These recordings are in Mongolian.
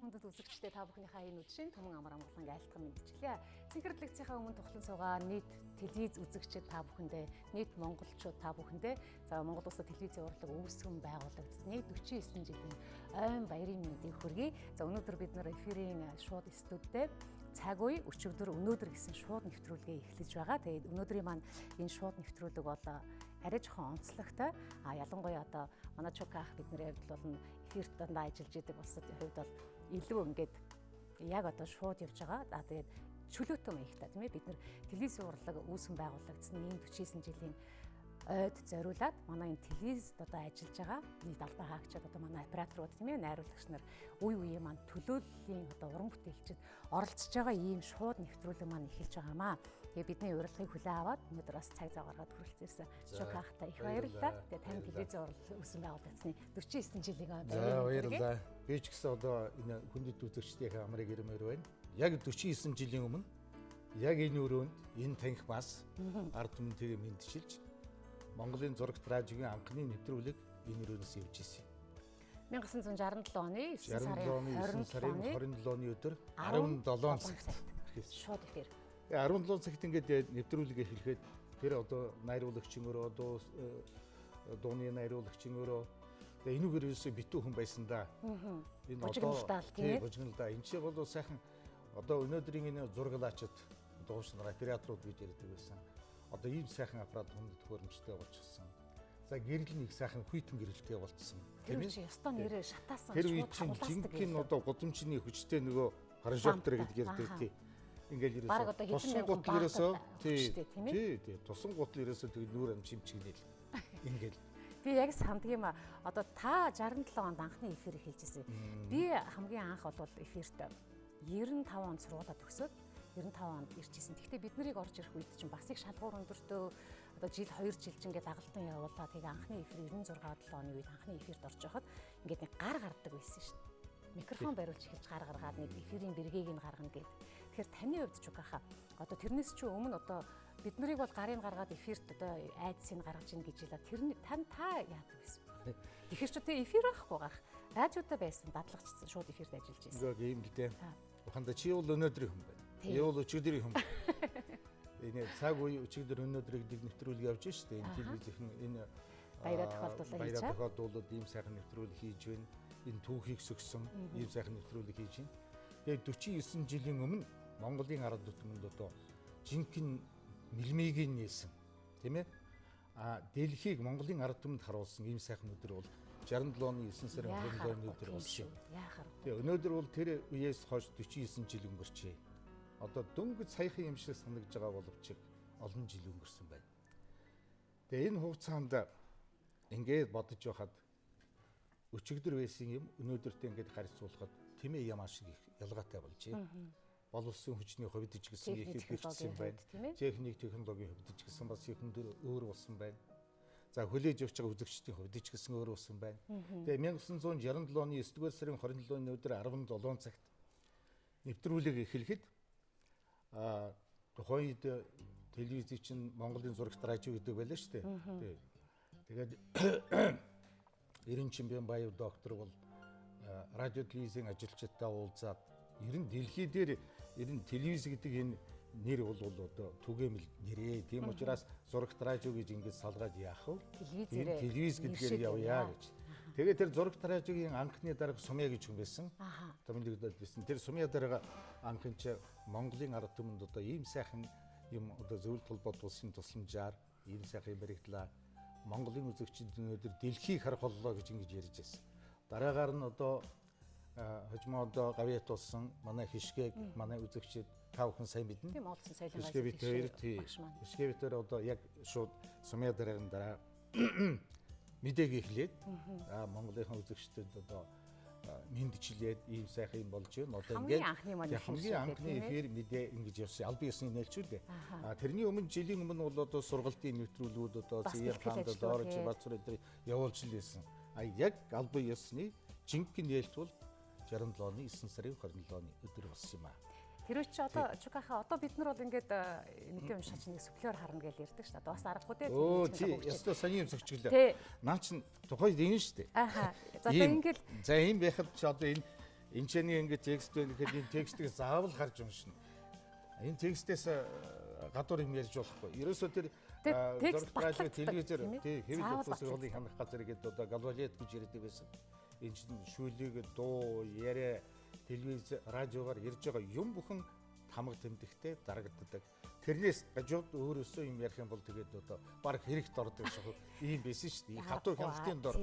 хүндэт үзэгчдээ та бүхнийхээ энэ үдшийн Түмэн амар амгалан айлтган мэдчилье. Цэнхэр лекцийнхаа өмнө тухлан суугаа нийт телевиз үзэгчид та бүхэндээ, нийт монголчууд та бүхэндээ за Монгол Улсад телевизийн урлаг үүсгэн байгуулагдсны 49 жилийн ойн баярын мэндийг хүргэе. За өнөөдөр бид нар эфирийн шууд студидтэй цаг үе өчигдөр өнөөдөр гэсэн шууд нэвтрүүлгээ эхлэж байгаа. Тэгээд өнөөдрийн маань энэ шууд нэвтрүүлэг бол арай жоохон онцлогтой. Ялангуяа одоо манай Чука ах бидний хувьд бол эфирт дандаа ажиллаж идэг улсад хувьд бол илүү ингээд яг одоо шууд явж байгаа. Тэгээд чөлөөтэй маягтай тийм ээ бид нар телевизийн урлаг үүсгэн байгуулагдсны энэ 49 жилийн ойд зориулаад манай энэ телевизд одоо ажиллаж байгаа нийт албан хаагчид одоо манай операторууд тийм ээ найруулагч нар үе үе маань төлөөллийн одоо уран бүтээлчид оролцож байгаа ийм шууд нэвтрүүлэг маань эхэлж байгаамаа. Тэгээ бидний урилгыг хүлээн аваад өнөөдөр бас цаг зав гаргаад хүрэлцээрсэн Чука ахтай их баярлалаа. Тэгээ тань телевизийн урлаг үүсгэн байгуулагдсны 49 жилийн баярлалаа. Би ч гэсэн одоо энэ хүндэт үзэгчдийн амрыг ирмээр байна. Яг 49 жилийн өмнө яг энэ өрөөнд энэ танхимаас ард түмнтэйгээ мэдчилж Монголын зурагт радиогийн анхны нэвтрүүлэг энэ өрөөнөөс явж ирсэн. 1967 оны 9 сарын 27 оны өдөр 17 цагт шууд эфир. 17 цагт ингээд нэвтрүүлэг эхлэхэд тэр одоо найруулагчин өөрөө одоо дууны найруулагчин өөрөө тэгээ энүүгээр ерөөсөө битүү хүн байсан да. Энэ одоо тийм бужигналдаа энэ ч бол сайхан одоо өнөөдрийн энэ зураглаачид дуушин операторууд гэж ярьдаг байсан. Одоо ийм сайхан аппарат хүндэт хөрөмжтэй болчихсон. За гэрэл нэг сайхан хүйтэн гэрэлтэй болчихсон. Тэр үчи ёстой нэрээ шатаасан тэр үе чинь жинхэнэ одоо гудамжны хүчтэй нөгөө прожектор гэдэг ярьдаг тий. Ингээл ерөөсөө тусан гутал ерөөсөө тий тусан гутал ерөөсөө тэг нүүр ам чимчгнэл ингээл би яг сандгийн одоо та 67 онд анхны эфир эхэлжсэн. Би хамгийн анх бол эфирт 95 онд сургуулаа төгсөөд 95 онд ирчихсэн. Гэхдээ бид нарыг орж ирэх үед чинь бас их шалгуур өндөртөө одоо жил 2 жил ч ингээд дагалдан явуулаа. Тэгээ анхны эфир 96 7 оны үед анхны эфирт орж байхад ингээд нэг гар гардаг байсан шүү дээ. Микрофон бариулж эхэлж гар гаргаад нэг эфирийн бэргийг нь гаргана гэд. Тэгэхээр таны хувьд Чукаха одоо тэрнээс ч өмнө одоо бид нарыг бол гарыг гаргаад эфирт одоо айдсыг гаргаж ийн гэж хэлээ. Тэрний та яадаг байсан бэ? Тэгэхээр ч одоо эфир байхгүй гарах. Радиотой байсан, дадлагчсан шууд эфирт ажиллаж байсан. Ингээ юм л дээ. Ухаанда чи бол өнөөдрийн хүн байна. Яавал өчигдрийн хүн. Энэ цаг үе өчигдөр өнөөдрийг нэвтрүүлэг явж штэ. Энэ телевизийн энэ баяраа тохиолдуулаад ийм сайхан нэвтрүүлэг хийж байна. Энэ түүхийг сөксөн ийм сайхан нэвтрүүлэг хийж байна. Тэгээд 49 жилийн өмнө Монголын ард түмэнд одоо жинхэнэ мэлмигийн нээсэн тийм ээ. Дэлхийг Монголын ард түмэнд харуулсан ийм сайхан өдөр бол 67 оны 9 сарын 27-ны өдөр болсон. Тэгээ өнөөдөр бол тэр үеэс хойш 49 жил өнгөрчээ. Одоо дөнгөж саяхан юм шиг санагдж байгаа боловч олон жил өнгөрсөн байна. Тэгээ энэ хугацаанд ингээд бодож байхад өчигдөр байсан юм өнөөдөртөө ингээд харьцуулахад тэмээ ямаа шиг их ялгаатай болжээ. Боловсон хүчний хувьд ч гэсэн их хэвчсэн байна. Техник технологийн хувьд ч гэсэн бас их өөр болсон байна. За хүлээж авч байгаа үзэгчдийн хувьд ч гэсэн өөр болсон байна. Тэгээ 1967 оны 9-р сарын 27-ны өдөр 17 цагт нэвтрүүлэг эхлэхэд тухайн үед телевизийн чинь Монголын зурагт радио гэдэг байлаа шүү дээ. Тэгээд Эрен Чимбэнбаев доктор бол радио телевизийн ажилчдаа уулзаад ер нь дэлхий дээр ер нь телевиз гэдэг энэ нэр бол одоо түгээмэл нэрээ. Тийм учраас зурагт радио гэж ингэж салгаад яах вэ? Телевиз гэдгээр явъя гэж. Тэгээд тэр зурагт радиогийн анхны дарга Сумья гэж хүн байсан. Томилогдоод байсан. Тэр Сумья дарга анхын ч Монголын ард түмэнд одоо ийм сайхан юм одоо зөвлөлт холбоот улсын тусламжаар ийм сайхан баригдлаа. Монголын үзэгчид өнөөдөр дэлхийг харах боллоо гэж ингэж ярьж байсан. Дараагаар нь одоо хожимо одоо гавьяат болсон манай хишгээг манай үзэгчид тав хүн сайн мэднэ. Тийм олдсон соёлын газар. Хишгэвтер одоо яг шууд Сумья дараагийн дараа мэдээг эхлээд Монголынхаа үзэгчдэд одоо мэндчлээд ийм сайхан юм болж байна. Одоо ингээд хамгийн анхны эфир мэдээ ингэж явсан албан ёсны нээлтчүүд. Тэрний өмнө жилийн өмнө бол одоо сургалтын нэвтрүүлгүүд одоо ЗИА ханд Дорж Бацур эдгээр явуулж лээсэн. Яг албан ёсны жинхэнэ нээлт бол 67 оны 9 сарын 27-ны өдөр болсон юм аа. Тэр үчи одоо Чукаха одоо бид нар бол ингээд мэдээ уншаач нэг сүплёр харна гэж ярьдаг шүү дээ. Одоо бас аргагүй дээ. Оо тий, ястаа сони юм зөвчлээ. Наа чин тухайд энэ шүү дээ. За одоо ингээд за ийм байхад ч одоо энэ энэ ч нэг текст байна гэхэд энэ текстийг заавал харж уншина. Энэ текстээс гадуур юм ярьж болохгүй. Ерөөсөө тэр текст радио телевизээр тийм хэвлэл тусгуулыг хангах газар гэдэг одоо галвалет гэж ярьдаг байсан. Энэ чинь шүлэг дуу яриа телевиз радиогоор ярьж байгаа юм бүхэн хамаг тэмдэгтэй дарагддаг. Тэрнээс гажууд өөрөөсөө юм ярих юм бол тэгээд одоо баг хэрэгт ордог шиг ийм байсан шүү дээ. Хатуу хяналтын дор.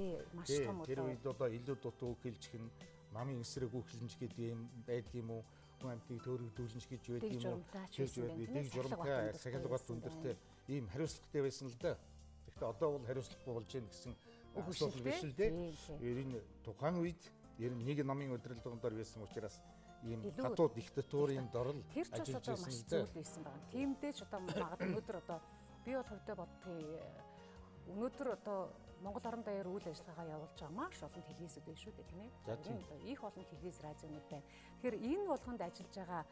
Тэр үед одоо илүү дутуу хэлжих нь намын эсрэг үхлэнж гэдэг юм байдаг юм уу? Хүн амтыг төөрөгдүүлнэ гэж байдаг юм уу? Чилж байдаг. Дэг журамтай сахилгат өндөртэй ийм хариуцлагатай байсан л да. Гэхдээ одоо бол хариуцлагагүй болж байна гэсэн асуудал биш л дээ. Энэ тухайн үед ер нь нэг намын өдрөл дондор байсан учраас ийм хатуу диктатурын дор л ажиллаж байсан л дээ. Байсан байна. Тиймдээ ч одоо магадгүй өнөөдөр одоо би бол хувьдаа боддгийг өнөөдөр одоо Монгол орон даяар үйл ажиллагаа явуулж байгаа маш олон телевизүүд байна шүү дээ, тийм ээ. Одоо их олон телевиз радионууд байна. Тэгэхээр энэ болгонд ажиллаж байгаа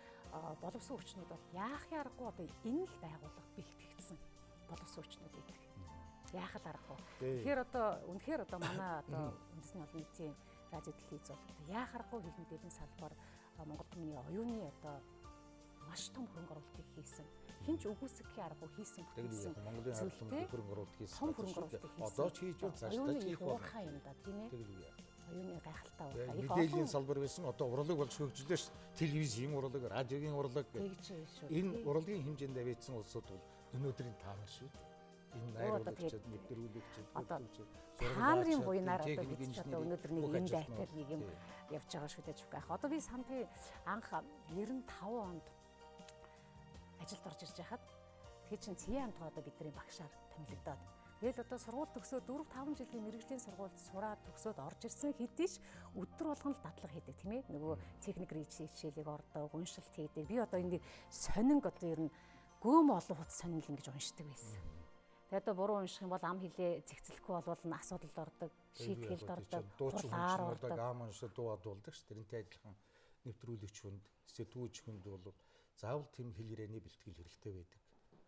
боловсон хүчнүүд бол яахын аргагүй одоо энэ л байгууллага бэлтгэгдсэн боловсон хүчнүүд гэдэг. Яах л аргагүй. Тэгэхээр одоо үнэхээр одоо манай одоо үндэсний олон нийтийн радио телевиз бол яах аргагүй хэлний дэлгэн салбар Монгол түмний оюуны одоо маш том хөрөнгө оруулалтыг хийсэн. Хинч үгүйсэхийн аргагүй хийсэн бүтээсэн. Монголын хөрөнгө оруулалт хийсэн. Том хөрөнгө оруулалт хийсэн. Одоо ч хийж бол цаашдаа хийх уурхай юм да, тийм ээ. Оюуны гайхалтай уурхай. Мэдээллийн салбар байсан. Одоо урлаг болж хөгжлөө ш. Телевизийн урлаг, радиогийн урлаг. Энэ урлагийн хэмжээнд авэйдсан улсууд бол өнөөдрийн таамаг шүү. Энэ найруулагчид, нэвтрүүлэгчид, таамрын буйнаар одоо бид ч одоо өнөөдөр нэг энэ дайтар нэг юм явж байгаа шүү дээ чүгэх. Одоо би сандгийн анх 95 онд ажилд орж ирж байхад тэр чин Цэгийн хамтгаа одоо бидний багшаар томилогдоод тэгэл одоо сургууль төгсөөд 4-5 жилийн мэргэжлийн сургуульд сураад төгсөөд орж ирсэн хэдий ч өдөр болгон л дадлага хийдэг тийм ээ нөгөө техник хичээлийг ордог уншилт хийдэг би одоо энийг сонин одоо ер нь гөөм олон хуц сонин л ингэж уншдаг байсан. Тэгээд одоо буруу унших юм бол ам хилээ зэгцэлэхгүй болвол нь асуудалд ордог, шийтгэлд ордог, хурлаар ордог. Ам уншаад дууад болдог ш. Тэрнтэй адилхан нэвтрүүлэгч хүнд, сэтгүүлч хүнд бол заавал тэм хэл ирээний бэлтгэл хэрэгтэй байдаг.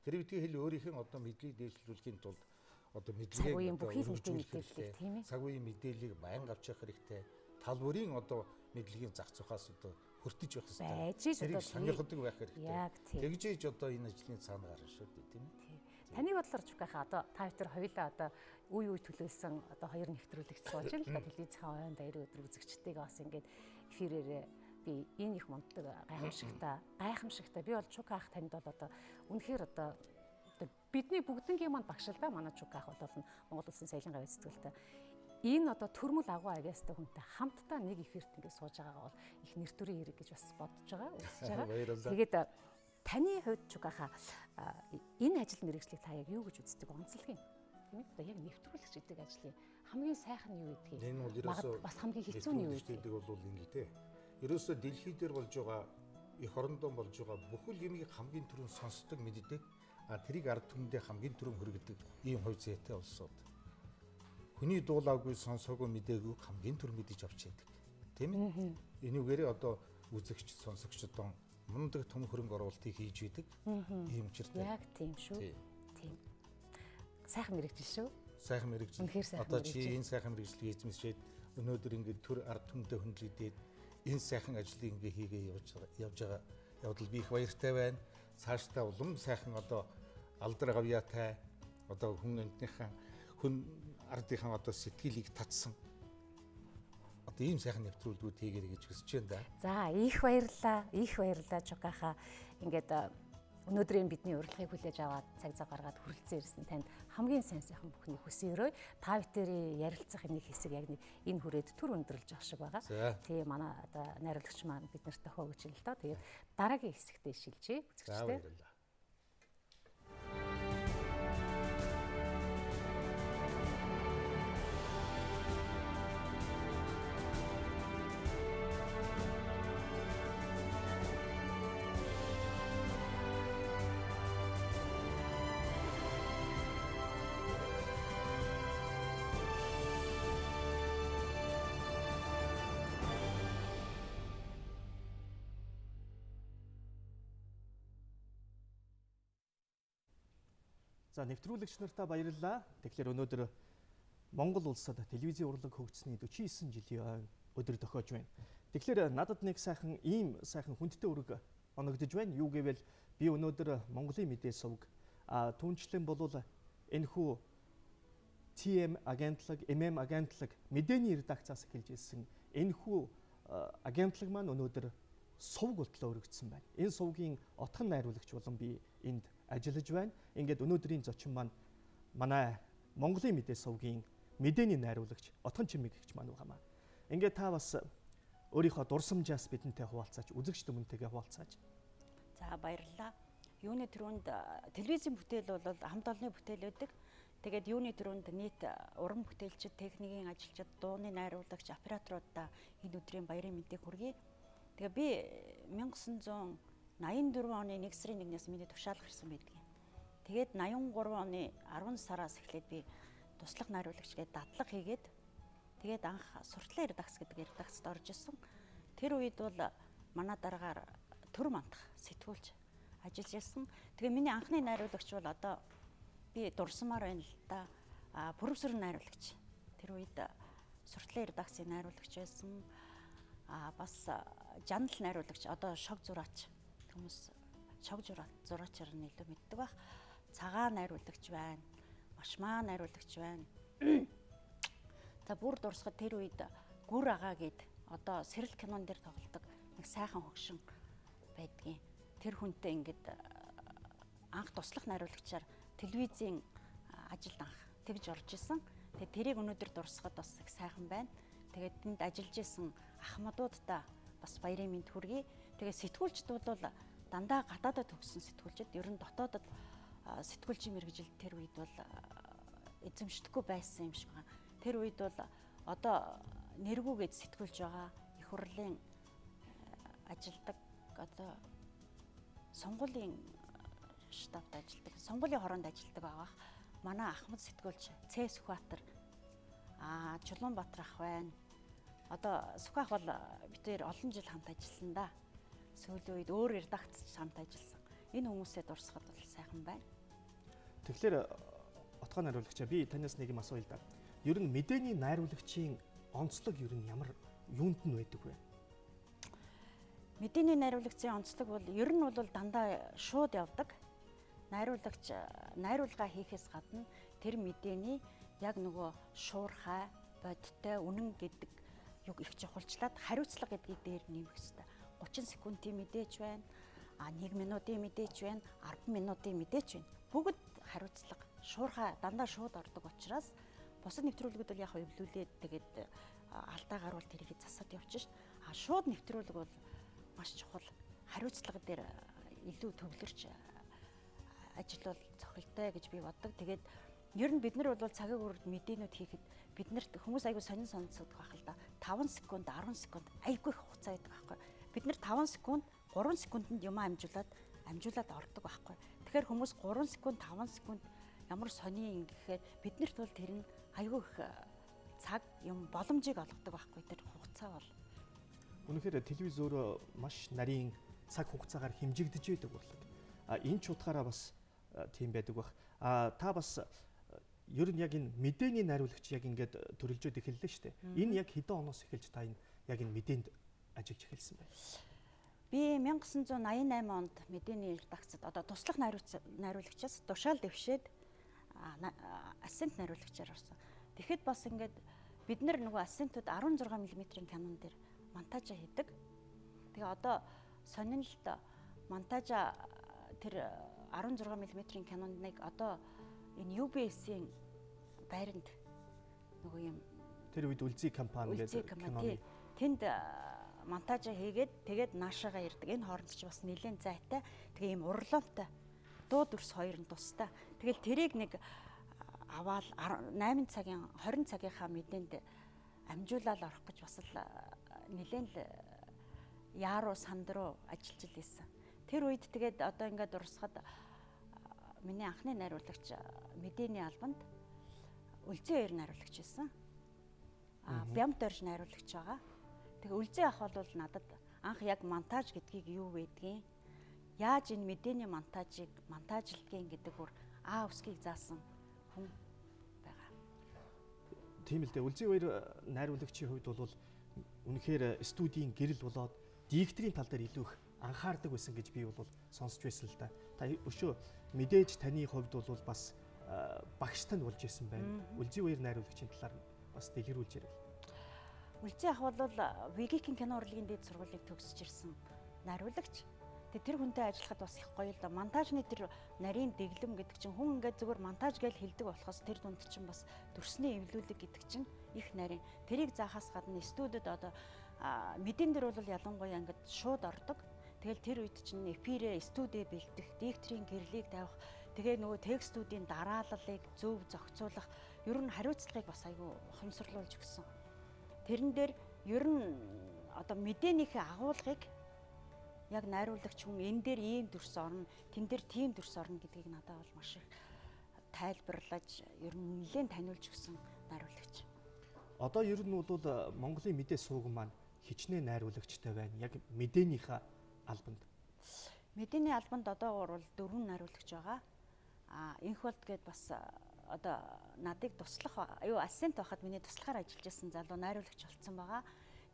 Тэр үеийн хэл өөрийнх нь одоо мэдлийг дэвшлүүлэхийн тулд одоо мэдлэгийг мэдээлэл тийм ээ. Цаг үеийн мэдээллийг байнга авч явах хэрэгтэй. Тал бүрийн одоо мэдлэгийн зах зугаас одоо хүртэж явах хэрэгтэй. Тэрийг сонирхдаг байх хэрэгтэй. Тэгжээж одоо энэ ажлын цаана гарна шүү дээ, тийм ээ. Таны бодлоор ч байхаа одоо та хоёр хоёулаа одоо үе төлөөлсөн одоо хоёр нэвтрүүлэгч сууж л да телевизийн ойн даяар өдөр үзэгчдтэйгээ бас ингээд эфирээр би энэ их мундаг гайхамшигтай би бол Чук ах танд бол одоо үнэхээр одоо бидний бүгднгийн манд багшил да манай Чук ах бол Монгол Улсын соёлын гавь зэтгүүлтэй энэ одоо төрмөл агуу агиастай хүнтэй хамтдаа нэг эфирт ингээд сууж байгаагаа бол их нэр төрийн хэрэг гэж бас бодож байгаа үзэж байгаа. Тэгээд таны хувьд Чук ахаа энэ ажил мэргэжлийг та яг юу гэж үздэг онцлог юм тийм ээ одоо яг нэвтрүүлэгч гэдэг ажлын хамгийн сайхан нь юу гэдгийг энэ бол ерөөсөө бас хамгийн хэцүү нь юу гэдэг бол ингэ л дээ. Ерөөсөө дэлхий дээр болж байгаа эх орондоо болж байгаа бүхэл юмыг хамгийн түрүүн сонсдог мэддэг тэрийг ард түмэндээ хамгийн түрүүн хүргэдэг ийм хувь зүйтэй улсууд. Хүний дуулаагүй сонсоогүй мэдээгүй хамгийн түр мэдэж авч яадаг тийм ээ. Энүүгээрээ одоо үзэгч сонсогчдод мундаг том хөрөнгө оруулалтыг хийж идэг ийм учиртай. Яг тийм шүү. Тийм. Сайхан мэрэгжил шүү. Сайхан мэрэгжил. Одоо чи энэ сайхан мэрэгжлийг эзэмшээд өнөөдөр ингээд төр ард түмэндээ хөндлөгдөөд энэ сайхан ажлыг ингээ хийгээ явж байгаа явдал би их баяртай байна. Цаашдаа улам сайхан одоо алдар гавьяатай одоо хүн амтныхаа хүн ардынхаа одоо сэтгэлийг татсан одоо ийм сайхан нэвтрүүлгүүд хийгэрэй гэж хүсэж байна да. За их баярлалаа Чук ахаа. Ингээд өнөөдрийн бидний урилгыг хүлээж аваад цаг зав гаргаад хүрэлцэн ирсэн танд хамгийн сайн сайхан бүхний хүсээрөө та бүхэн ярилцах нэг хэсэг яг энэ хүрээд түр өндөрлж байгаа шиг байгаа. Тэгээ манай одоо найруулагч маань бид нарт тохиогч юм л доо. Тэгээд дараагийн хэсэгтээ шилжээ үзэгчтэй. За нэвтрүүлэгч нартаа баярлалаа. Тэгэхээр өнөөдөр Монгол улсад телевизийн урлаг хөгжсөний 49 жилийн өдөр тохиож байна. Тэгэхээр надад нэг ийм сайхан хүндтэй үүрэг оногдож байна. Юу гэвэл би өнөөдөр Монголын мэдээ сувг түүнчлэн болвол энэхүү TM агентлаг, MM агентлаг мэдээний редакцаас эхэлж ирсэн энэхүү агентлаг маань өнөөдөр сувг болтлоо өргөцсөн байна. Энэ сувгийн отхон найруулагч болон би энд ажиллаж байна. Ингээд өнөөдрийн зочин маань манай Монголын мэдээ сувгийн мэдээний найруулагч Отхон Чимэг гэгч маань байгаа маа. Ингээд та бас өөрийнхөө дурсамжаас бидэнтэй хуваалцаач, үзэгч дүмэнтэйгээ хуваалцаач. За баярлалаа. Юуны төрөнд телевизийн бүтээл бол хамт олонны бүтээл байдаг. Тэгээд юуны төрөнд нийт уран бүтээлчид, техникийн ажилчид, дууны найруулагч, операторуудаа энэ өдрийн баярын мэндийг хүргэе. Тэгээ би 1984 оны 1 сарын 1-ээс миний тушаалах ирсэн байдаг. Тэгээд 83 оны 10 сараас эхлээд би туслах найруулагч гээд дадлаг хийгээд тэгээд анх суртлын редакц гэдэг редакцид орж исэн. Тэр үед бол манай дараагаар төр мандах сэтгүүлч ажиллаж ирсэн. Тэгээ миний анхны найруулагч бол одоо би дурсамаар байна л да. Бүрөвсрэн найруулагч. Тэр үед суртлын редакцийн найруулагч байсан. Бас жанал найруулагч, одоо шог зураач. Хүмүүс шог зураачаар нь илүү мэддэг баг. Цагаан найруулагч байна. Машмаа найруулагч байна. За бүр дурсахад тэр үед Гүр агаа гээд одоо сэрэл кинон дээр тоглодог нэг сайхан хөгшин байдгийн. Тэр хүнтэй ингээд анх туслах найруулагчаар телевизийн ажилд анх тэгж орж исэн. Тэгээд тэрийг өнөөдөр дурсахад бас их сайхан байна. Тэгээд тэнд ажиллаж исэн ахмадуудаа бас баярын мэнд хүргэе. Тэгээд сэтгүүлчд бол дандаа гадаадад төгссөн сэтгүүлчд ер нь дотоодод сэтгүүлчийн мэргэжил тэр үед бол эзэмшдэггүй байсан юм шиг байна. Тэр үед бол одоо нэргүүгээд сэтгүүлж байгаа их хурлын ажилдаг одоо сонгуулийн штабт ажилдаг, сонгуулийн хороонд ажилдаг байгаа. Манай Ахмад сэтгүүлч Цэ Сүхбаатар, Чулуунбаатар ах байна. Одоо Сүхбаах бол бид хоёр олон жил хамт ажилласан да. Сүүлийн үед өөр редакцч хамт ажилласан. Энэ хүмүүсээ дурсахад бол сайхан байна. Тэгэхээр отгоо найруулагчаа би танаас нэг юм асууя л да. Ер нь мэдээний найруулагчийн онцлог ер нь ямар юунд нь байдаг вэ? Мэдээний найруулагчийн онцлог бол ер нь бол дандаа шууд явдаг. Найруулга хийхээс гадна тэр мэдээний яг нөгөө шуурхай, бодтой, үнэн гэдэг юг их чухалчлаад хариуцлага гэдгийг дээр нэмэх хэрэгтэй. 30 секундын мэдээж байна, 1 минутын мэдээж байна, 10 минутын мэдээж байна. Бүгд хариуцлага, шуурхай дандаа шууд ордог учраас бусад нэвтрүүлгүүд бол яг эвлүүлээд тэгээд алдаа гарвал тэрийг засаад явчих шв. Шууд нэвтрүүлэг бол маш чухал. Хариуцлага дээр илүү төвлөрч ажиллавал цохилтой гэж би боддог. Тэгээд ер нь бид нар бол цагийн хүрээнд мэдээнүүд хийхэд биднэрт хүмүүс айгүй сонин сонсогдох байх л да. 5 секунд, 10 секунд айгүй их хугацаа байдаг байхгүй. Бид нар 5 секунд, 3 секундэд юм амжуулаад ордог байхгүй. Тэгэхээр хүмүүс 3 секунд, 5 секунд ямар сони гэхээр биднэрт бол тэр нь айгүй их цаг юм боломжийг олгодог байхгүй тэр хугацаа бол. Үнэхээр телевиз өөрөө маш нарийн цаг хугацаагаар хэмжигдэж байдаг болоод. Энэ ч утгаараа бас тийм байдаг бах. Та бас ер нь яг энэ мэдээний найруулагч яг ингээд төрөлжөөд эхэллээ шүү дээ. Энэ яг хэдэн оноос эхэлж та энэ яг энэ мэдээнд ажиллаж эхэлсэн бэ? Би 1988 онд мэдээний редакцид одоо туслах найруулагчаас тушаал дэвшээд ассистент найруулагчаар орсон. Тэгэхэд бас ингээд бид нар нөгөө ассистентууд 16 мм-ийн кинон дээр монтажа хийдэг. Тэгээ одоо сонирхолт монтажа тэр 16 мм-ийн киноныг одоо энэ UBS-ийн байранд нөгөө юм тэр үед Үлзий компани гэдэг киноны тэнд монтажа хийгээд тэгээд наашаага ирдэг. Энэ хооронд ч бас нэлээд зайтай. Тэгээ ийм урламтай дуу дүрс хоёр нь тустай. Тэгэл тэрийг нэг аваад 8 цагийн 20 цагийнхаа мэдээнд амжуулаад орох гэж бас л нэлээд яаруу санд руу ажиллаж илсэн. Тэр үед тэгээд одоо ингээд урсгад миний анхны найруулагч мэдээний албанд Үлзий хоёр найруулагч байсан. Бямт орж найруулагч байгаа. Тэгээ Үлзий ах бол надад анх яг монтаж гэдгийг юу гэдгийг, яаж энэ мэдээний монтажийг монтажлдгийг гэдэг бүр үсгийг заасан хүн байгаа. Тийм л дээ. Үлзий хоёр найруулагчийн хувьд бол үнэхээр студийн гэрэл болоод дикторийн тал дээр илүү их анхаардаг байсан гэж би бол сонсч байсан л да. Та өшөө мэдээж таны хувьд бол бас багш тань болж исэн байна. Үлзий баяр найруулагчийн талаар бас дэлгэрүүлж ярил. Үлзий ах бол Вигикийн кино урлагийн дээд сургуулийг төгсөж ирсэн найруулагч. Тэгээ тэр хүнтэй ажиллахад бас их гоё л да. Монтажны тэр нарийн дэглэм гэдэг чинь хүн ингээд зүгээр монтаж гэж хэлдэг болохоос тэр дунд чинь бас төрсний эвлүүлэг гэдэг чинь их нарийн. Тэрийг заахаас гадна студид одоо мэдэн дээр бол ялангуяа ингээд шууд ордог. Тэгэл тэр үед чинь эфирээ студид бэлдэх, дикторийн гэрлийг тавих, тэгээ нөгөө текстүүдийн дарааллыг зөв зохицуулах, ер нь хариуцлагыг бас айгүй ухамсарлуулж өгсөн. Тэрэн дээр ер нь одоо мэдээнийхээ агуулгыг яг найруулагч хүн энэ дээр ийм төрс орно, тэн дээр тийм төрс орно гэдгийг надад бол маш их тайлбарлаж, ер нь нэлээд таниулж өгсөн найруулагч. Одоо ер нь бол Монголын мэдээ сууган маань хичнээн найруулагчтай байна. Яг мэдээнийхээ албанд. Мэдээний албанд одоогоор бол 4 найруулагч байгаа. Инх болд гээд бас одоо надыг туслах ассистент байхад миний туслахаар ажиллаж байсан залуу найруулагч болсон байгаа.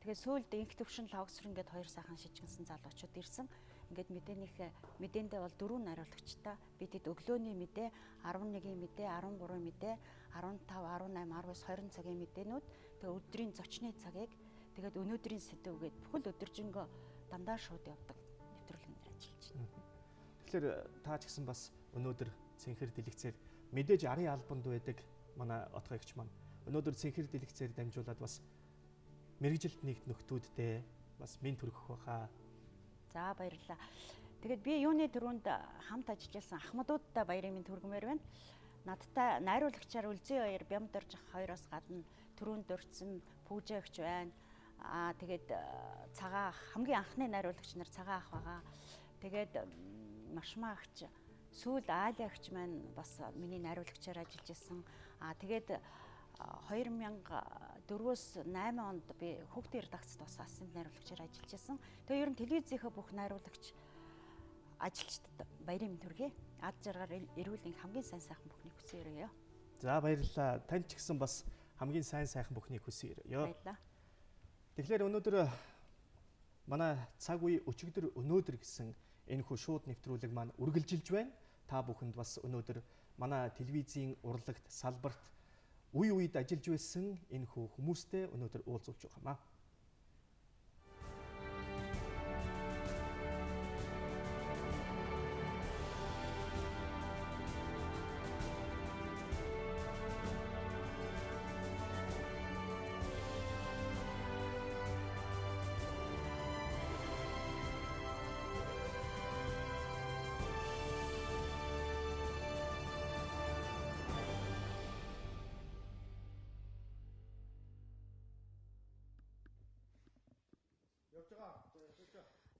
Тэгээд сүүлд инх төвшин логсрын гээд 2 сайхан шижгэнсэн залуучууд ирсэн. Ингээд мэдээндээ бол 4 найруулагчтай. Бид хэд өглөөний мэдээ, 11-ийн мэдээ, 13 мэдээ, 15, 18, 19, 20 цагийн мэдээнүүд, тэгээд өдрийн зочны цагийг, тэгээд өнөөдрийн сэдвгээд бүхэл өдөржингөө дандаа шууд явдаг нэвтрүүлгэнээр ажиллаж байна. Тэгэхээр та ч гэсэн бас өнөөдөр цэнхэр дэлгэцээр мэдээж арын албанд байдаг манай отгойгч маань өнөөдөр цэнхэр дэлгэцээр дамжуулаад бас мэрэгжилт нэгт нөхдүүдтэй бас минь төрөх байхаа. За баярлалаа. Тэгээд би юуны төрөнд хамт ажилласан ахмадуудтай баярын минь төргмээр байна. Надтай найруулагчаар Үлзий баяр Бямдарж ах хоёроос гадна төрөнд дурдсан Пүүжээгч байна. Тэгээд цагаан ах хамгийн анхны найруулагч нар цагаан ах байгаа. Тэгээд Машмаа агч, сүүл Аали агч маань бас миний найруулагчаар ажиллаж исэн. Тэгээд 2004-өөс 8 онд би Хүүхдийн редакцид бас ассистент найруулагчаар ажиллаж исэн. Тэгээ ер нь телевизийнхээ бүх найруулагч ажилчдад баярын минь төргий. Ад жаргаар эрүүлийн хамгийн сайн сайхан бүхнийг хүсэн өрөөё. За баярлалаа. Танд ч гэсэн бас хамгийн сайн сайхан бүхнийг хүсэн өрөөё. Баярлалаа. Тэгэхээр өнөөдөр манай цаг үе өчигдөр өнөөдөр гэсэн энэ хүү шууд нэвтрүүлэг маань үргэлжилж байна. Та бүхэнд бас өнөөдөр манай телевизийн урлагт салбарт үе үед ажиллаж байсан энэ хүү хүмүүстэй өнөөдөр уулзуулж байгаамаа.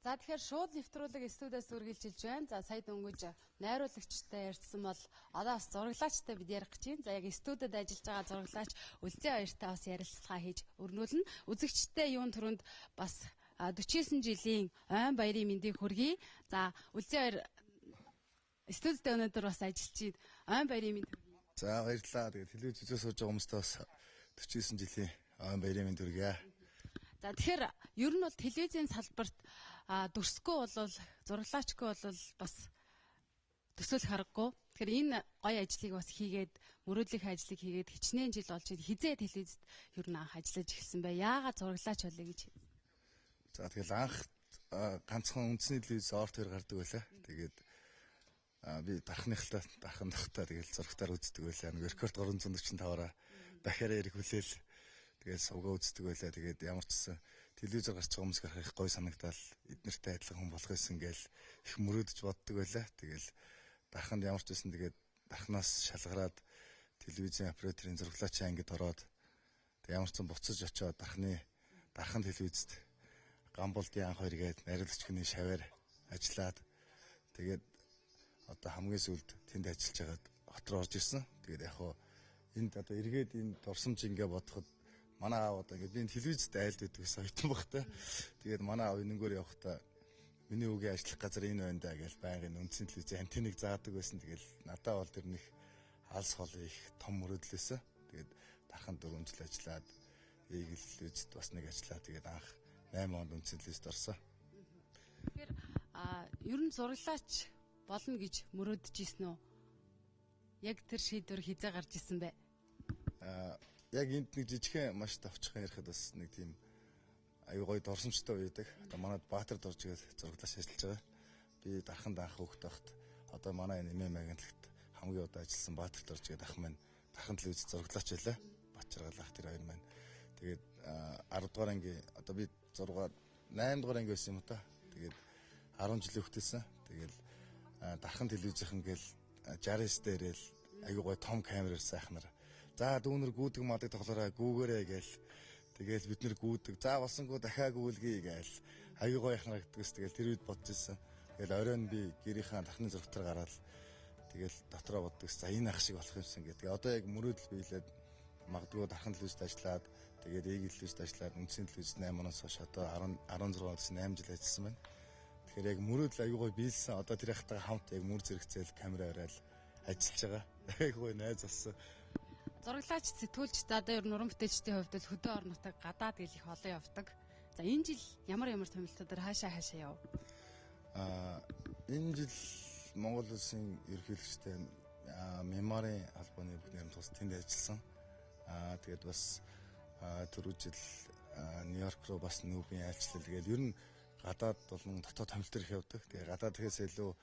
За тэгэхээр шууд нэвтрүүлэг студиэс үргэлжилж байна. За сая дөнгөж найруулагчтай ярьсан бол одоо бас зураглаачтай бид ярих гэж байна. За яг студиуд ажиллаж байгаа зураглаач Үлзий баяртай бас ярилцлага хийж өрнүүлнэ. Үзэгчтэй юун төрөнд бас 49 жилийн ойн баярын мэндийг хүргэе. За Үлзий баяр студиуд өнөөдөр бас ажиллаж байна. Ойн баярын мэнд хүргэе. За баярлалаа. Тэгээд телевиз үзэж сууж байгаа хүмүүстээ бас 49 жилийн ойн баярын мэнд хүргэе. За тэгэхээр ер нь бол телевизийн салбарт дүрсгүй болвол зураглаачгүй болвол бас төсөөлөх аргагүй. Тэгэхээр энэ гоё ажлыг бас хийгээд мөрөөдлийн ажлыг хийгээд хичнээн жил болж хизээ телевизэд ер нь анх ажиллаж эхэлсэн бай. Яагаад зураглаач болъё гэж. За тэгэл анх ганцхан үндэсний телевиз ортоор гардаг байлаа. Тэгээд би дарахныхтай дарахтай тэгэл зурагтаар үздэг байлаа. Нэг рекорд 345-аараа дахиараа яриг хүлээл тэгээд сувгаа үздэг байлаа. Тэгээд ямар ч гэсэн телевизээр гарч байгаа хүмүүс харах их гоё санагдал эднэртэй адилхан хүн болох байсан гээл их мөрөөдөж боддог байлаа. Тэгэл дараханд ямар ч байсан тэгээд дарахнаас шалгараад телевизийн операторын зураглаачийн ангид ороод тэг ямар ч сан буцаж очиод дархан телевизэд Гамболдын анх хоёр гээд найруулагч хүний шаваар ажиллаад тэгээд одоо хамгийн сүүлд тэнд ажиллаж байгаад хот руу орж ирсэн. Тэгээд яг хоо энд одоо эргээд энэ дурсамж ингээ бодоход манай аав одоо ингээ би телевизэд айлд байдаг гэсэн ойтон багтай. Тэгээд манай аав энэнгөр явахдаа миний үгийн ажиллах газар энэ байна даа гэж байнгын үндсэн телевизийн антеныг заадаг байсан. Тэгэл надад бол тэр нэг алс хол их том мөрөөдлөөсөн. Тэгээд дархан 4 жил ажиллаад Eagle телевизэд бас нэг ажиллаа. Тэгээд анх 8 онд үндсэн телевизэд орсон. Тэгэхээр ер нь зураглаач болно гэж мөрөөдөж ирсэн үү? Яг тэр шийдвэр хизээ гарч ирсэн бэ? Яг энд нэг жижигхэн маш товчхон ярихад бас нэг тийм аюу гоё дурсамжтай байдаг. Одоо манайд Баатард орж ирээд зураглаач ажиллаж байгаа. Би дарханд анх хүүхэд байхад одоо манай нэмээ агентлагт хамгийн удаа ажилласан Баатарт орж ирээд ах маань дархан телевизэд зураглаач байлаа. Бачаргал ах тэр хоёр маань. Тэгээд 10 дугаар анги одоо би 8 дугаар анги байсан юм та. Тэгээд 10 жилийн хүүхдээсэн. Тэгээд дархан телевизийнхэн гээл 60 дээрэл аюу гоё том камераар сайхнаар. За дүүнэр гүйдэг мадаг тоглоорой гүүгээрэй гээл. Тэгээл бид нэр гүйдэг. За болсонгүй дахиад гүйлгий гээл. Аюу гоё яхнаа гэдэгс тэгэл тэр үед бодож ирсэн. Тэгэл оройн би гэрийнхаа дахны зургатаар гараад тэгэл дотроо боддогс. За энэ ах шиг болох юмсан гэдэг. Одоо яг мөрөөдөл биелээд магадгүй дархан телевизэд ажиллаад тэгээд Eagle телевизэд ажиллаад үндсэн телевизэд 8 оноос хойш одоо 16 оноос 8 жил ажилласан байна. Тэгэхээр яг мөрөөдөл аюу гоё биелсэн. Одоо тэр ихтэй хамт яг мөр зэрэгцээл камера аваад ажиллаж байгаа. Аюу гоё найз болсон. Зураглаач сэтгүүлч за одоо ер нь уран бүтээлчдийн хувьд л хөдөө орнотог гадаад гэл их олон явдаг. За энэ жил ямар томилтуудаар хаашаа яв? Энэ жил Монгол улсын ерөнхийлөгчтэй меморийн албаны бүгд тус тэнд ажилласан. Тэгээд бас түрүү жил Нью-Йорк руу бас нүүбийн айлчлал гээл ер нь гадаад болон дотоод томилт ирэх явдаг. Тэгээд гадаадхээс илүү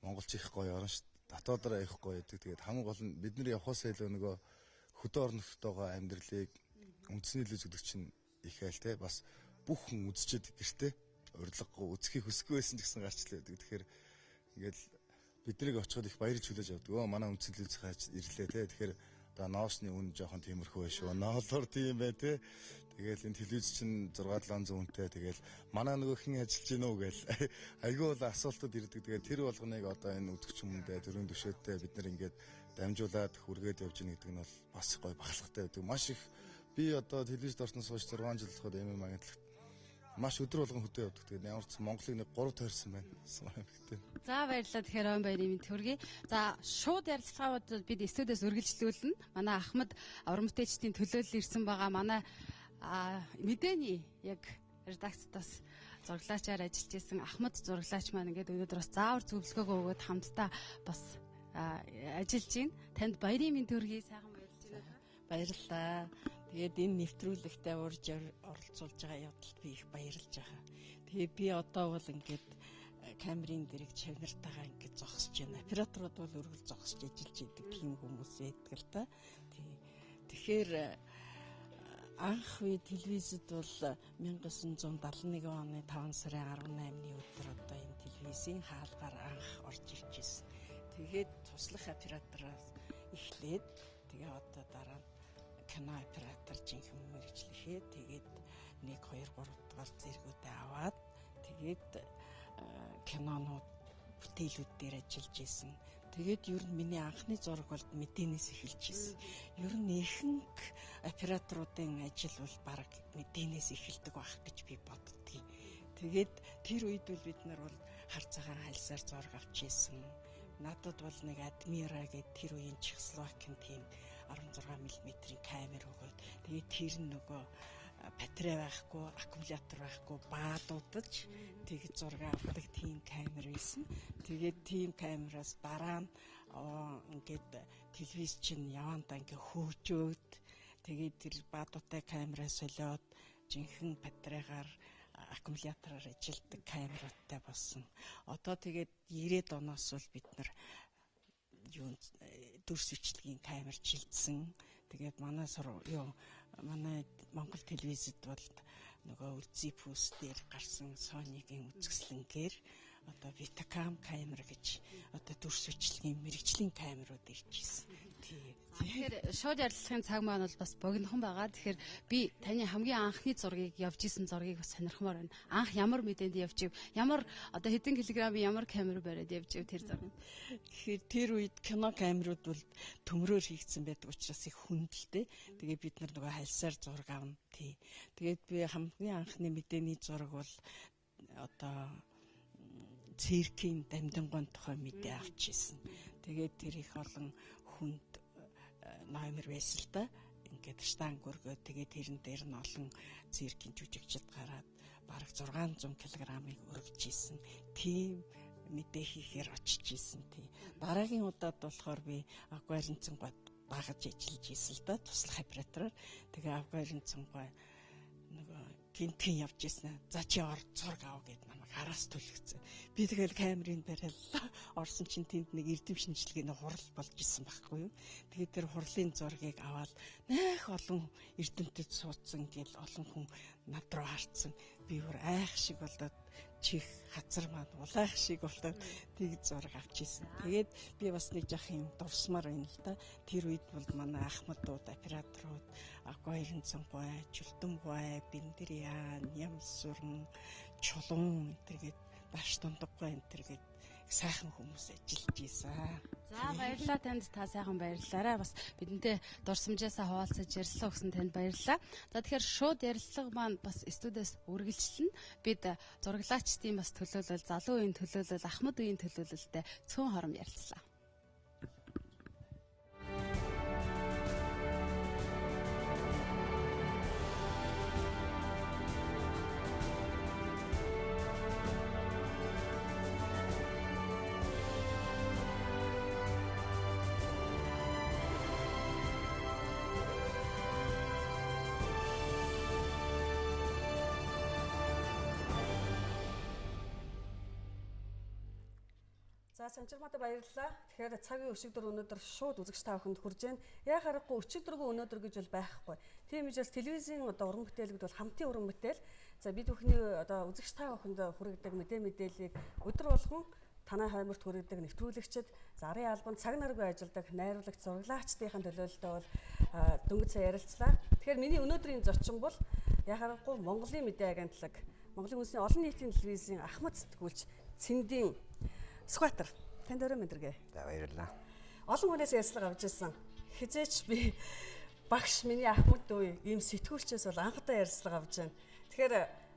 монголч их гоё орно ш. Дотоодоо их гоё гэдэг. Тэгээд хамгийн гол нь бид нар явхаас илүү нөгөө хөдөө орнотойгоо амьдралыг үндсний л үздэг чинь их айл те бас бүх хүн үзчихэд гэртээ урилгагүй үзхийг хүсэхгүй байсан ч гэсэн гарчлаа гэдэг. Тэгэхээр ингээл биднийг очиход их баярж хүлээж авдаг. Өө манай үндсэн телевизээ ирлээ те. Тэгэхээр одоо ноосны үн жоохон тиймэрхүү байх шүү. Ноолоор тийм бай те. Тэгэл энэ телевиз чинь 6-700 үнэтэй. Тэгэл манай нөгөө хэн ажиллаж гинөө гээл айгүй бол асуултууд ирдэг. Тэгээд тэр болгоныг одоо энэ үдгч хүмүүдээ төрийн түвшээдтэй бид нар ингээд дамжуулаад хүргээд явж гин гэдэг нь бол бас гоё бахалгатай байдаг. Маш их би одоо телевизд орсноос хойш 6 жил болоход ММ агентлагт маш өдөр болгон хөдөө явдаг. Тэгээд ямар ч Монголыг нэг 3 тойрсон байна. За баярлалаа. Тэгэхээр өн баярын мэнд хүргэе. За шууд ярилцлагаудад бид студиэс үргэлжлүүлнэ. Манай Ахмад уран бүтээлчдийн төлөөлөл ирсэн байгаа. Манай мэдээний яг редакцтаас зураглаачаар ажиллаж исэн Ахмад зураглаач маань ингээд өнөөдөр бас заавар зөвлөгөөгөө өгөөд хамтдаа бас ажиллаж байна. Танд баярын мэнд хүргэе. Сайхан баярлж байна. Баярлалаа. Тэгээд энэ нэвтрүүлэгтээ урьж оролцуулж байгаа явдалд би их баярлж байгаа. Тэгээд би одоо бол ингээд камерын дэрэг чанартайгаа ингээд зогсож байна. Операторууд бол өргөл зогсож ажиллаж идэг тийм хүмүүс байдаг л та. Тэгэхээр анх үе телевизэд бол 1971 оны 5 сарын 18-ны өдөр одоо энэ телевизийн хаалгаар анх орж ирж ирсэн. Тэгээд туслах оператороос эхлээд тэгээ одоо дараа нь кино оператор жинхэнэ мэргэжлэхээ тэгээд 1 2 3 дугаар зэргүүдээ аваад тэгээд кинонууд бүтээлүүд дээр ажиллаж исэн. Тэгээд ер нь миний анхны зураг бол мэдээнээс эхэлж исэн. Ер нь ихэнх операторуудын ажил бол баг мэдээнээс эхэлдэг байх гэж би боддгийг. Тэгээд тэр үед бол бид нар бол хар цагаан хальсаар зураг авч исэн. Надад бол нэг Admira гэдэг тэр үеийн Чехословакийн тийм 16 мм-ийн камер өгөөд тэгээд тэр нөгөө батарей байхгүй, аккумулятор байхгүй баадуудаж тэгээд зураг авдаг тийм камер байсан. Тэгээд тийм камераас дараа нь ингээд телевиз чинь явандаа ингээд хөөжөөд тэгээд тэр баадуутай камераа солиод жинхэнэ батарейгаар аккумулятороор ажилладаг камеруудтай болсон. Одоо тэгээд 90-ад оноос бол бид нар дүрс бичлэгийн камер шилжсэн. Тэгээд манай Монгол телевизэд бол нөгөө үлзий пүүс дээр гарсан Sony-гийн үзэсгэлэнгээр одоо Vitacam камер гэж одоо дүрс бичлэгийн мэрэгжлийн камерууд ирчихсэн. Тэгэхээр шууд ярилцлагын цаг маань бол бас богинохон байгаа. Тэгэхээр би таны хамгийн анхны зургийг явж исэн зургийг бас сонирхмоор байна. Анх ямар мэдээнд явж ив? Ямар одоо хэдэн килограмм ямар камер бариад явж ив тэр зургийг? Тэгэхээр тэр үед кино камерууд бол төмрөөр хийгдсэн байдаг учраас их хүндэлтэй. Тэгээ бид нар нөгөө хальсаар зураг авна. Тэгээд би хамгийн анхны мэдээний зураг бол одоо циркийн дамдингон тухай мэдээ авч ирсэн. Тэгээд тэр их олон хүнд номер байсан л да. ингээд штанг өргөө тэгээд тэрэн дээр нь олон циркийн жүжигчд гараад бараг 600 кг-ыг өргөж исэн. Тийм мэдээ хийхээр очиж исэн тий. Дараагийн удаад болохоор би аквариумцэн гот багаж ажиллаж исэн л да туслах оператороор. Тэгээ аквариумцэн нөгөө гинтгийн явж исэн. За чи зураг ав гэд намайг хараас түлхсэн. Би тэгэл камерын бариаллаа. Орсон чинь тэнд нэг эрдэм шинжилгээний хурал болж исэн байхгүй юу. Тэгээд тэр хурлын зургийг аваад нэх олон эрдэмтэд суудсан гэл олон хүн над руу харцсан. Би бүр айх шиг болоод чих хазар маань улайх шиг болоод тийг зураг авч исэн. Тэгээд би бас нэг жах юм дурсмаар байна л да. Тэр үед бол манай ахмадууд, операторууд, аквариумцэн гой, чултан гой, бэндриан, ямсурн, чулуун тэргээд баш дундаггүй энэ тэргээд сайхан хүмүүс ажиллаж ийсэн. За баярлалаа танд, та сайхан баярлалаарай. Бас бидэнтэй дурсамжаасаа хуваалцаж ярилцлаа гэсэн танд баярлалаа. За тэгэхээр шууд ярилцлага маань бас студиэс үргэлжлэнэ. Бид зураглаагчдын бас төлөөлөл, залуу үеийн төлөөлөл, ахмад үеийн төлөөлөлтэй цөөн хором ярилцлаа. За санчирмаатай баярлалаа. Тэгэхээр цагийн өчигдөр өнөөдөр шууд үзэгч та бүхэнд хүрж байна. Яг харахгүй өчигдөргөө өнөөдөр гэж бол байхгүй. Тийм учраас телевизийн одоо уран бүтээлүүд бол хамтын уран бүтээл. За бид бүхний одоо үзэгч та бүхэнд хүргэдэг мэдээллийг өдөр болгон танай хаймарт хүргэдэг нэвтрүүлэгчид, зарын албанд цаг наргүй ажилладаг найруулагч, зураглагчдын төлөөлөлтөд бол дөнгөж сая ярилцлаа. Тэгэхээр миний өнөөдрийн зочин бол яг харахгүй Монголын мэдээ агентлаг, Монголын үндэсний олон нийтийн телевизийн ахмад сэтгүүлч Цэндийн Скватер танд өрөө мэдэргээ. За баярлалаа. Олон хүнээс ярьцлага авч ирсэн. Хизээч би багш миний ахмад үе ийм сэтгүүлчээс бол анхудаа ярьцлага авч байна. Тэгэхээр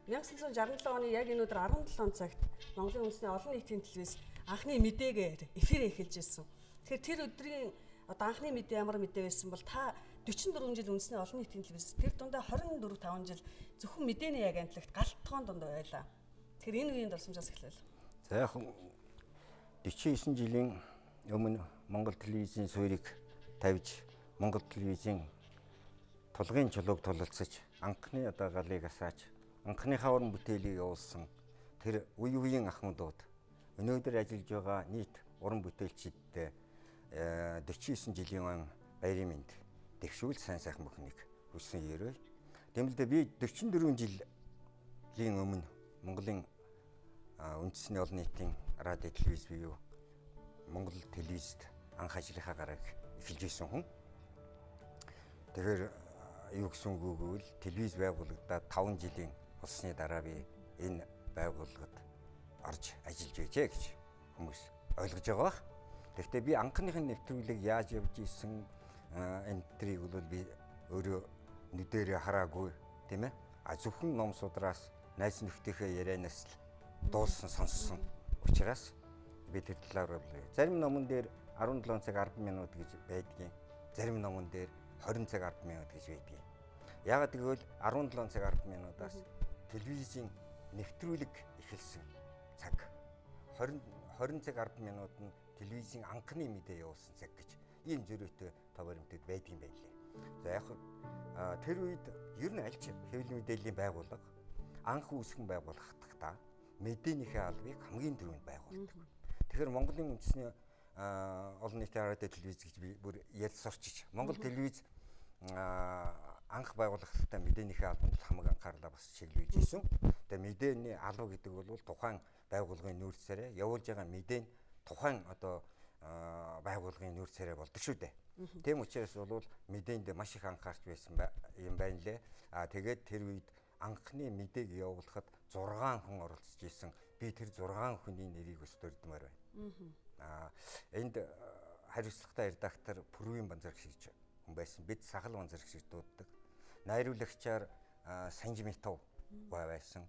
1967 оны яг энэ өдөр 17 цагт Монголын үндэсний олон нийтийн телевиз анхны мэдээгээр эфир эхэлж ирсэн. Тэгэхээр тэр өдрийн одоо анхны мэдээ ямар мэдээ байсан бол та 44 жил үндэсний олон нийтийн телевиз тэр дундаа 24-5 жил зөвхөн мэдээний агентлагт галтгоон дунд байлаа. Тэгэхээр энэ үеийн дурсамжаас эхлэв. За яг 49 жилийн өмнө Монгол телевизийн суурийг тавьж Монгол телевизийн тулгын чулууг тулалцаж анхны одоо галыг асааж анхныхаа уран бүтээлийг явуулсан тэр үе үеийн ахмадууд өнөөдөр ажиллаж байгаа нийт уран бүтээлчидтэй 49 жилийн баярын мэнд дэвшүүл сайн сайхан бүхнийг хүссэн ярив. Тэмэлдээ би 44 жилийн өмнө Монголын үндэсний олон нийтийн радио телевиз буюу Монгол телевизэд анх ажлынхаа гараг эхэлж исэн хүн. Тэгэхээр юу гэсэн үг гэвэл телевиз байгуулагдаад 5 жилийн болсны дараа би энэ байгууллагад орж ажиллаж байжээ гэж хүмүүс ойлгож байгаа бах. Гэхдээ би анхныхын нэвтрүүлэг яаж явж исэн энэ трийг бол би өөрөө нүдэрээ хараагүй тийм ээ. Зөвхөн ном судраас найз нөхдийнхээ ярианаас л дуулсан сонссон учраас би тэр талаар бол зарим номон дээр 17 цаг 10 минут гэж байдгийн. Зарим номон дээр 20 цаг 10 минут гэж байдгийн. Яагаад гэвэл 17 цаг 10 минутаас телевизийн нэвтрүүлэг эхэлсэн цаг. 20 цаг 10 минут нь телевизийн анхны мэдээ явуулсан цаг гэж ийм зөрүүтэй тоо баримтад байдгийн байлээ. За яг тэр үед ер нь альч хэвлэл мэдээллийн байгууллага анх үүсгэн байгуулахдаа мэдээнийхээ албыг хамгийн түрүүнд байгуулдаг. Тэгэхээр Монголын үндэсний олон нийтийн радио телевиз гэж би бүр ярил сурчиж Монгол телевиз анх байгуулахдаа мэдээнийхээ албанд хамаг анхаарлаа бас чиглүүлж исэн. Тэгээ мэдээний алба гэдэг бол тухайн байгууллагын нүүр царай явуулж байгаа мэдээ нь тухайн одоо байгууллагын нүүр царай болдог шүү дээ. Тийм учраас бол мэдээнд маш их анхаарч байсан юм байна лээ. Тэгээд тэр үед анхны мэдээг явуулахад 6 хүн оролцож исэн. Би тэр 6 хүний нэрийг өс дурдмаар байна. Энд хариуцлагатай редактор Пүрвийн Банзарх шиг хүн байсан. Бид Сахал Банзарх шиг дууддаг. Найруулагчаар Санжимитов байсан.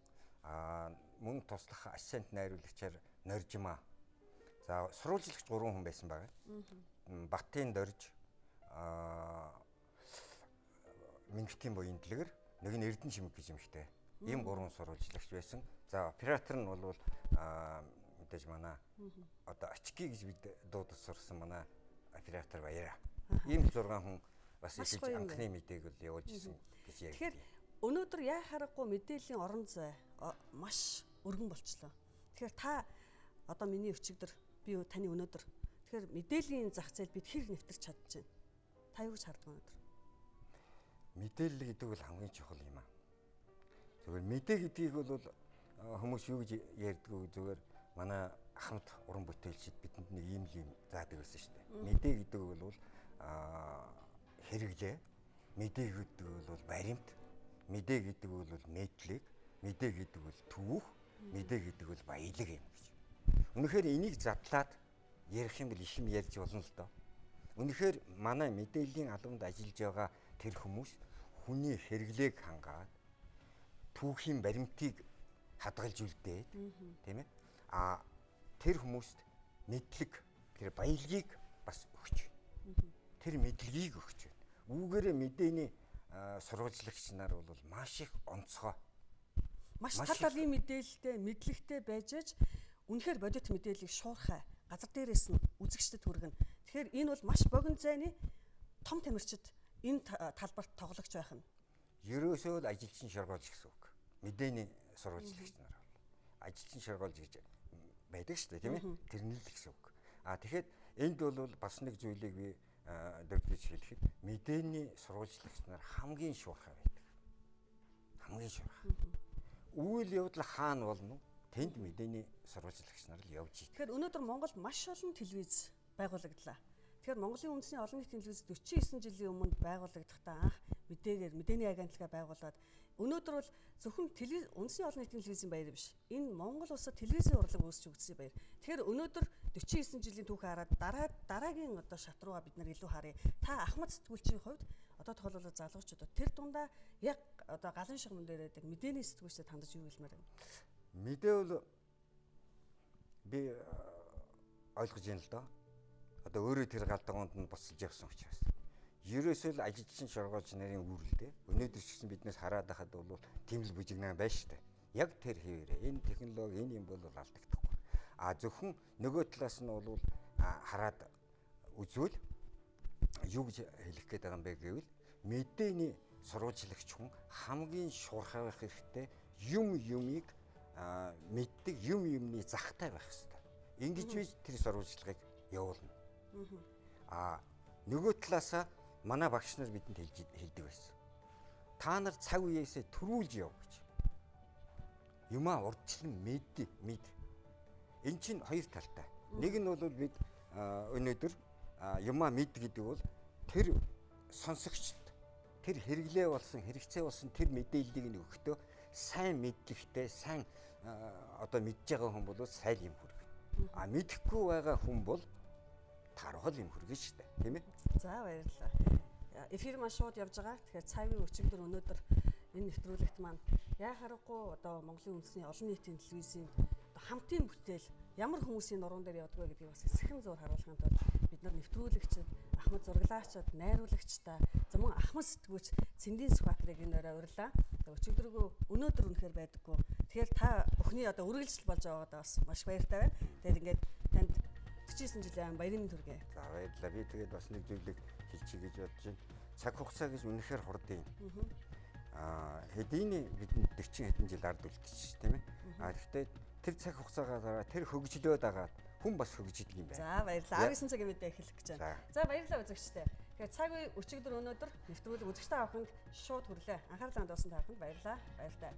Мөн туслах ассистент найруулагчаар Норжима. За сурвалжлагч 3 хүн байсан байгаа. Баттын Дорж, Мингтийн буян дэлгэр, нэг нь Эрдэнэ Шимэг гэж юмхтэй. Ийм 3 сурвалжлагч байсан. За оператор нь бол мэдээж манай одоо очки гэж бид дуудаж сурсан манай оператор Баяра. Ийм 6 хүн бас их анхны мэдээг бол явуулж ирсэн гэж ярьдаг. Тэгэхээр өнөөдөр яа харахгүй мэдээллийн орон зай маш өргөн болчлоо. Тэгэхээр та одоо миний өчигдөр би таны өнөөдөр тэгэхээр мэдээллийн зах зээл бид хэр нэвтэрч чадчихэв. Та юу гэж харддаг өнөөдөр? Мэдээлэл гэдэг бол хамгийн чухал юм аа. Зүгээр мэдээ гэдгийг бол хүмүүс юу гэж ярьдаг вэ? Зүгээр манай ахмад уран бүтээлчид бидэнд нэг ийм юм заадаг байсан шүү дээ. Мэдээ гэдэг бол хэрэглээ, мэдээ гэдэг бол баримт, мэдээ гэдэг бол мэдлэг, мэдээ гэдэг бол түүх, мэдээ гэдэг бол баялаг юм гэж. Үнэхээр энийг задлаад ярих юм бол их юм ярьж болно л доо. Үнэхээр манай мэдээллийн албанд ажиллаж байгаа тэр хүмүүс хүний хэрэглээг хангаад түүхийн баримтыг хадгалж үлдээд тийм ээ. Тэр хүмүүст мэдлэг, тэр баялагийг бас өгч байна. Тэр мэдлэгийг өгч байна. Үүгээрээ мэдээний сурвалжлагч нар бол маш их онцгой. Маш тал талын мэдээлэлтэй, мэдлэгтэй байж аж үнэхээр бодит мэдээллийг шуурхай газар дээрээс нь үзэгчдэд хүргэнэ. Тэгэхээр энэ бол маш богино зайны том тамирчид энэ талбарт тоглогч байх нь. Ерөөсөө л ажилчин шоргоолж гэсэн үг. Мэдээний сурвалжлагч нар бол ажилчин шоргоолж гэж байдаг шүү дээ, тийм ээ? Тэрнэл гэсэн үг. Тэгэхээр энд бол бас нэг зүйлийг би дөрвдөж хэлэхэд мэдээний сурвалжлагч нар хамгийн шуурхай байдаг. Хамгийн шуурхай. Үйл явдал хаана болно? Тэнд мэдээний сурвалжлагч нар л явж ийдэг. Тэгэхээр өнөөдөр Монголд маш олон телевиз байгуулагдлаа. Тэгэхээр Монголын үндэсний олон нийтийн телевиз 49 жилийн өмнө байгуулагдахдаа анх мэдээний агентлагаа байгуулад өнөөдөр бол зөвхөн үндэсний олон нийтийн телевизийн баяр биш. Энэ Монгол улсад телевизийн урлаг үүсч өгсөн баяр. Тэгэхээр өнөөдөр 49 жилийн түүхээ хараад дараагийн одоо шат руугаа бид нар илүү харъя. Та ахмад сэтгүүлчийн хувьд одоо тохиолдол залуучуудад тэр дундаа яг одоо галын шигмэн дээр байдаг мэдээний сэтгүүлчдэд хандаж юу хэлмээр байна? Мэдээ бол би ойлгож байна л доо. Одоо өөрөө тэр галдгоонд нь босч явсан учраас. Ерөөсөө л ажилчин шоргоолж нарын үүрэлдээ. Өнөөдөр ч гэсэн биднээс хараад байхад бол тийм л бүжигнаа байна шүү дээ. Яг тэр хэвээрээ энэ технологи энэ юм бол алдагдахгүй. Зөвхөн нөгөө талаас нь бол хараад үзвэл юу гэж хэлэх гээд байгаа юм бэ гэвэл мэдээний сурвалжлагч хүн хамгийн шуурхай байх хэрэгтэй юмыг мэддэг юмны захтай байх хэрэгтэй. Ингэж биш тэр сурвалжлагыг явуулна. Нөгөө талаасаа манай багш нар бидэнд хэлдэг байсан. Та нар цаг үеэсээ төрүүлж яв гэж. Юмаа урдчлан мэд. Эн чинь хоёр талтай. Нэг нь бол бид өнөөдөр юмаа мэд гэдэг бол тэр сонсогчд тэр хэрэглээ болсон, хэрэгцээ болсон тэр мэдээллийг нь өгөхдөө сайн мэдлэгтэй, сайн одоо мэдж байгаа хүн бол сайн юм хүргэнэ. Мэдэхгүй байгаа хүн бол тархал юм хүргэн шүү дээ, тийм ээ? За баярлалаа. Эфир маш шууд явж байгаа. Тэгэхээр цагийн өчигдөр өнөөдөр энэ нэвтрүүлэгт маань яа харахгүй одоо Монголын үндэсний олон нийтийн телевизийн хамтын бүтээл ямар хүмүүсийн нуруунд дээр явдаг вэ гэдгийг бас хэсэгэн зур харуулахын тулд бид нар нэвтрүүлэгчид, ахмад зураглаачид, найруулагчдаа за мөн ахмад сэтгүүлч Цэндийн Сүхбаатарыг энэ өрөө урьлаа. Өчигдрөө өнөөдөр үнэхээр байдаггүй. Тэгэхээр та бүхний одоо үргэлжлэл болж байгаадаа бас маш баяртай байна. Тэгээд ингээд танд 49 жилийн баярын төргий. За баярлалаа. Би тэгээд бас нэг зүйлийг хэлчихье гэж бодож байна. Цаг хугацаа гэж үнэхээр хурдан. Хэдийний бидэнд 40 хэдэн жил ард үлдчих тийм ээ. Гэхдээ тэр цаг хугацаагаа дараа тэр хөгжлөөд агаад хүн бас хөгжиж идэг юм байна. За баярлалаа. 19 цагийн мэдээ эхлэх гэж байна. За баярлалаа үзэгчдээ. Тэгэхээр цаг үе өчигдөр өнөөдөр нэвтрүүлэг үзэгчтэй авахынд шууд хүрлээ. Анхаарлаа хандуулсан та бүхэнд баярлалаа. Баяртай.